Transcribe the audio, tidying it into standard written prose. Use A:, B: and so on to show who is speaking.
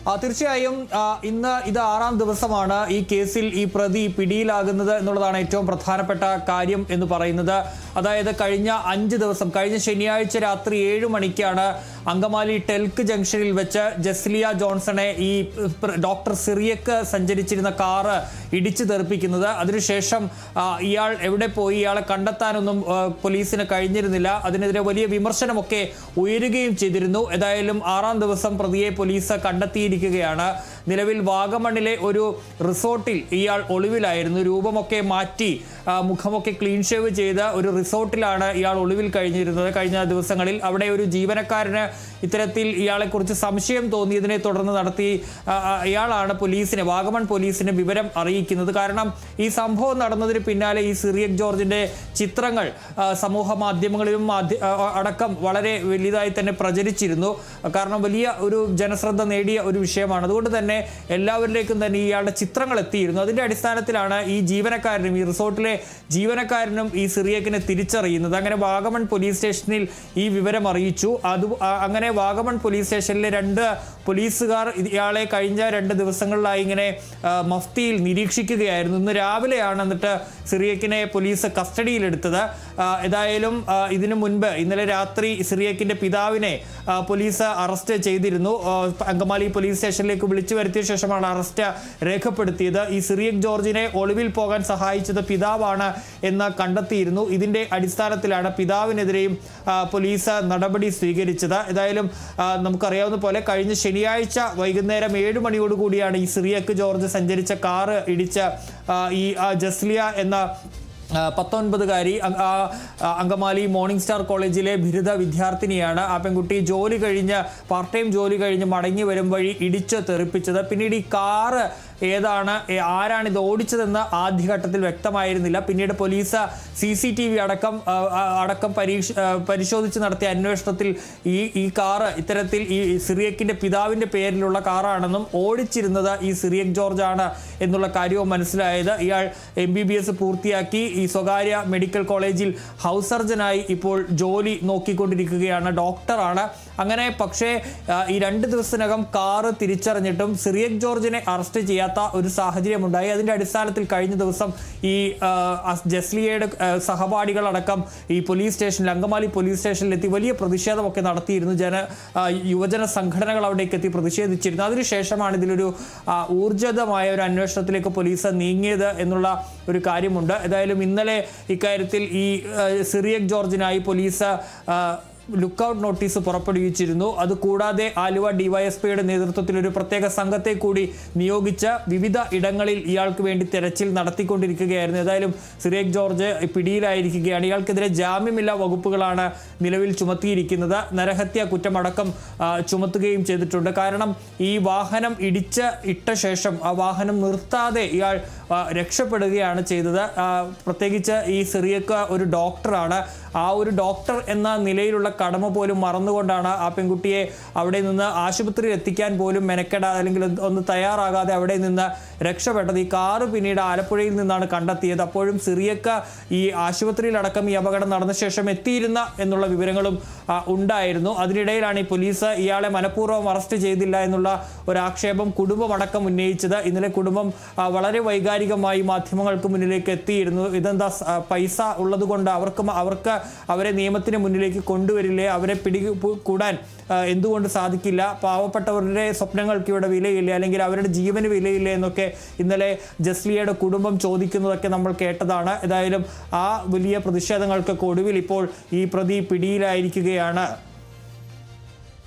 A: തീർച്ചയായും ഇന്ന് ഇത് 6ാം ദിവസമാണ് ഈ കേസിൽ ഈ പ്രതി പിടിയിലാകുന്നത് എന്നുള്ളതാണ് ഏറ്റവും പ്രധാനപ്പെട്ട കാര്യം എന്ന് പറയുന്നത്. അതായത് കഴിഞ്ഞ 5 ദിവസം, കഴിഞ്ഞ ശനിയാഴ്ച രാത്രി 7 മണിക്കാണ് അങ്കമാലി ടെൽക്ക് ജംഗ്ഷനിൽ വെച്ച് ജസ്ലിയ ജോൺസണെ ഈ ഡോക്ടർ സിറിയക്ക് സഞ്ചരിച്ചിരുന്ന കാറ് ഇടിച്ചു തെറിപ്പിക്കുന്നത്. അതിനുശേഷം ഇയാൾ എവിടെ പോയി, ഇയാളെ കണ്ടെത്താനൊന്നും പോലീസിന് കഴിഞ്ഞിരുന്നില്ല. അതിനെതിരെ വലിയ വിമർശനമൊക്കെ ഉയരുകയും ചെയ്തിരുന്നു. ഏതായാലും 6ാം ദിവസം പ്രതിയെ പോലീസ് കണ്ടെത്തിയിരിക്കുകയാണ്. നിലവിൽ വാഗമണ്ണിലെ ഒരു റിസോർട്ടിൽ ഇയാൾ ഒളിവിലായിരുന്നു. രൂപമൊക്കെ മാറ്റി മുഖമൊക്കെ ക്ലീൻ ഷേവ് ചെയ്ത ഒരു റിസോർട്ടിലാണ് ഇയാൾ ഒളിവിൽ കഴിഞ്ഞിരുന്നത് കഴിഞ്ഞ ദിവസങ്ങളിൽ. അവിടെ ഒരു ജീവനക്കാരന് ഇത്തരത്തിൽ ഇയാളെക്കുറിച്ച് സംശയം തോന്നിയതിനെ തുടർന്ന് ഇയാളാണ് വാഗമൺ പോലീസിനെ വിവരം അറിയിക്കുന്നത്. കാരണം ഈ സംഭവം നടന്നതിന് പിന്നാലെ ഈ സിറിയക് ജോർജിന്റെ ചിത്രങ്ങൾ സമൂഹ മാധ്യമങ്ങളിലും അടക്കം വളരെ വലുതായി തന്നെ പ്രചരിച്ചിരുന്നു. കാരണം വലിയ ഒരു ജനശ്രദ്ധ നേടിയ ഒരു വിഷയമാണ്. അതുകൊണ്ട് തന്നെ എല്ലാവരിലേക്കും തന്നെ ഇയാളുടെ ചിത്രങ്ങൾ എത്തിയിരുന്നു. അതിന്റെ അടിസ്ഥാനത്തിലാണ് ഈ ജീവനക്കാരനും, ഈ റിസോർട്ടിലെ ജീവനക്കാരനും ഈ സിറിയക്കിനെ തിരിച്ചറിയുന്നത്. അങ്ങനെ വാഗമൺ പോലീസ് സ്റ്റേഷനിൽ ഈ വിവരം അറിയിച്ചു. അങ്ങനെ വാഗമൺ പോലീസ് സ്റ്റേഷനിലെ 2 പോലീസുകാർ ഇയാളെ കഴിഞ്ഞ 2 ദിവസങ്ങളിലായി ഇങ്ങനെ മഫ്തിയിൽ നിരീക്ഷിക്കുകയായിരുന്നു. ഇന്ന് രാവിലെയാണ് എന്നിട്ട് സിറിയക്കിനെ പോലീസ് കസ്റ്റഡിയിലെടുത്തത്. ഏതായാലും ഇതിനു മുൻപ് ഇന്നലെ രാത്രി സിറിയക്കിന്റെ പിതാവിനെ പോലീസ് അറസ്റ്റ് ചെയ്തിരുന്നു. അങ്കമാലി പോലീസ് സ്റ്റേഷനിലേക്ക് വിളിച്ചു വരുത്തിയ ശേഷമാണ് അറസ്റ്റ് രേഖപ്പെടുത്തിയത്. ഈ സിറിയക് ജോർജിനെ ഒളിവിൽ പോകാൻ സഹായിച്ചത് പിതാവാണ് എന്ന് കണ്ടെത്തിയിരുന്നു. ഇതിന്റെ അടിസ്ഥാനത്തിലാണ് പിതാവിനെതിരെയും പോലീസ് നടപടി സ്വീകരിച്ചത്. ഏതായാലും നമുക്കറിയാവുന്ന പോലെ കഴിഞ്ഞ ശനിയാഴ്ച വൈകുന്നേരം 7 മണിയോടുകൂടിയാണ് ഈ സിറിയക് ജോർജ് സഞ്ചരിച്ച കാറ് ഇടിച്ച് ഈ ജസ്ലിയ എന്ന 19കാരി അങ്കമാലി മോർണിംഗ് സ്റ്റാർ കോളേജിലെ ബിരുദ വിദ്യാർത്ഥിനിയാണ്. ആ പെൺകുട്ടി പാർട്ട് ടൈം ജോലി കഴിഞ്ഞ് മടങ്ങി വരും വഴി ഇടിച്ച് തെറിപ്പിച്ചത്. പിന്നീട് ഈ കാറ് ആരാണ് ഇത് ഓടിച്ചതെന്ന് ആദ്യഘട്ടത്തിൽ വ്യക്തമായിരുന്നില്ല. പിന്നീട് പോലീസ് CCTV അടക്കം പരിശോധിച്ച് നടത്തിയ അന്വേഷണത്തിൽ ഈ കാറ് ഇത്തരത്തിൽ ഈ സിറിയക്കിന്റെ പിതാവിന്റെ പേരിലുള്ള കാറാണെന്നും ഓടിച്ചിരുന്നത് ഈ സിറിയക് ജോർജ് ആണ് എന്നുള്ള കാര്യവും മനസ്സിലായത്. ഇയാൾ MBBS പൂർത്തിയാക്കി ഈ സ്വകാര്യ മെഡിക്കൽ കോളേജിൽ ഹൗസ് സർജനായി ഇപ്പോൾ ജോലി നോക്കിക്കൊണ്ടിരിക്കുകയാണ്, ഡോക്ടറാണ്. അങ്ങനെ പക്ഷേ ഈ 2 ദിവസത്തിനകം കാറ് തിരിച്ചറിഞ്ഞിട്ടും സിറിയക് ജോർജിനെ അറസ്റ്റ് ചെയ്യാത്ത ഒരു സാഹചര്യമുണ്ടായി. അതിന്റെ അടിസ്ഥാനത്തിൽ കഴിഞ്ഞ ദിവസം ഈ ജസ്ലിയയുടെ സഹപാഠികളടക്കം ഈ പോലീസ് സ്റ്റേഷനിൽ, അങ്കമാലി പോലീസ് സ്റ്റേഷനിലെത്തി വലിയ പ്രതിഷേധമൊക്കെ നടത്തിയിരുന്നു. യുവജന സംഘടനകൾ അവിടേക്ക് എത്തി പ്രതിഷേധിച്ചിരുന്നു. അതിനുശേഷമാണ് ഇതിലൊരു ഊർജിതമായ ഒരു അന്വേഷണത്തിലേക്ക് പോലീസ് നീങ്ങിയത് എന്നുള്ള ഒരു കാര്യമുണ്ട്. ഏതായാലും ഇന്നലെ ഇക്കാര്യത്തിൽ ഈ സിറിയക് ജോർജിനായി പോലീസ് ലുക്കൌട്ട് നോട്ടീസ് പുറപ്പെടുവിച്ചിരുന്നു. അതുകൂടാതെ ആലുവ DYSPയുടെ നേതൃത്വത്തിൽ ഒരു പ്രത്യേക സംഘത്തെ കൂടി നിയോഗിച്ച് വിവിധ ഇടങ്ങളിൽ ഇയാൾക്ക് വേണ്ടി തെരച്ചിൽ നടത്തിക്കൊണ്ടിരിക്കുകയായിരുന്നു. ഏതായാലും സിറിയക് ജോർജ് പിടിയിലായിരിക്കുകയാണ്. ഇയാൾക്കെതിരെ ജാമ്യമില്ലാ വകുപ്പുകളാണ് നിലവിൽ ചുമത്തിയിരിക്കുന്നത്. നരഹത്യ കുറ്റമടക്കം ചുമത്തുകയും ചെയ്തിട്ടുണ്ട്. കാരണം ഈ വാഹനം ഇട്ട ശേഷം ആ വാഹനം നിർത്താതെ ഇയാൾ രക്ഷപ്പെടുകയാണ് ചെയ്തത്. പ്രത്യേകിച്ച് ഈ സിറിയക്ക് ഒരു ഡോക്ടറാണ്. ആ ഒരു ഡോക്ടർ എന്ന നിലയിലുള്ള കടമ പോലും മറന്നുകൊണ്ടാണ് ആ പെൺകുട്ടിയെ അവിടെ നിന്ന് ആശുപത്രിയിൽ എത്തിക്കാൻ പോലും അല്ലെങ്കിൽ ഒന്ന് തയ്യാറാകാതെ അവിടെ നിന്ന് രക്ഷപ്പെട്ടത്. ഈ കാറ് പിന്നീട് ആലപ്പുഴയിൽ നിന്നാണ് കണ്ടെത്തിയത്. അപ്പോഴും സിറിയക്ക് ഈ ആശുപത്രിയിലടക്കം ഈ അപകടം നടന്ന ശേഷം എത്തിയിരുന്ന എന്നുള്ള വിവരങ്ങളും ഉണ്ടായിരുന്നു. അതിനിടയിലാണ് ഈ പോലീസ് ഇയാളെ മനഃപൂർവ്വം അറസ്റ്റ് ചെയ്തില്ല എന്നുള്ള ഒരു ആക്ഷേപം കുടുംബമടക്കം ഉന്നയിച്ചത്. ഇന്നലെ കുടുംബം വളരെ വൈകാരികമായി മാധ്യമങ്ങൾക്ക് മുന്നിലേക്ക് എത്തിയിരുന്നു. ഇതെന്താ, പൈസ ഉള്ളത് കൊണ്ട് അവർക്ക് അവരെ നിയമത്തിന് മുന്നിലേക്ക് കൊണ്ടുവരില്ലേ, അവരെ പിടികൂടാൻ എന്തുകൊണ്ട് സാധിക്കില്ല, പാവപ്പെട്ടവരുടെ സ്വപ്നങ്ങൾക്ക് ഇവിടെ വിലയില്ല, അല്ലെങ്കിൽ അവരുടെ ജീവന് വിലയില്ല എന്നൊക്കെ ഇന്നലെ ജസ്ലിയയുടെ കുടുംബം ചോദിക്കുന്നതൊക്കെ നമ്മൾ കേട്ടതാണ്. ഏതായാലും ആ വലിയ പ്രതിഷേധങ്ങൾക്ക് ഒടുവിൽ ഇപ്പോൾ ഈ പ്രതി പിടിയിലായിരിക്കുകയാണ്.